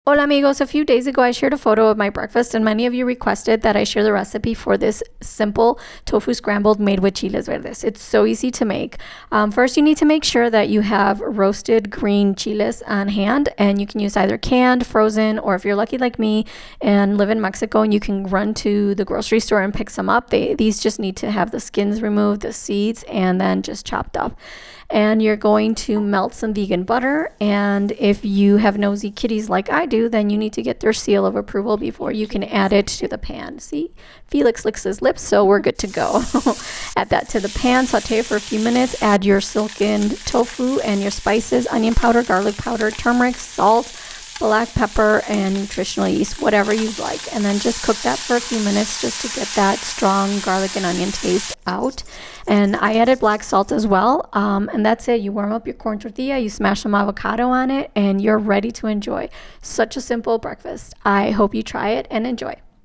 Hola amigos, a few days ago I shared a photo of my breakfast and many of you requested that I share the recipe for this simple tofu scrambled made with chiles verdes. It's so easy to make. First you need to make sure that you have roasted green chiles on hand, and you can use either canned, frozen, or if you're lucky like me and live in Mexico and you can run to the grocery store and pick some up. These just need to have the skins removed, the seeds, and then just chopped up. And you're going to melt some vegan butter, and if you have nosy kitties like I do, then you need to get their seal of approval before you can add it to the pan. See, Felix licks his lips, so we're good to go. Add that to the pan, saute it for a few minutes, add your silken tofu and your spices, onion powder, garlic powder, turmeric, salt, black pepper, and nutritional yeast, whatever you like, and then just cook that for a few minutes just to get that strong garlic and onion taste out. And I added black salt as well, and that's it. You warm up your corn tortilla, you smash some avocado on it, and you're ready to enjoy. Such a simple breakfast. I hope you try it and enjoy.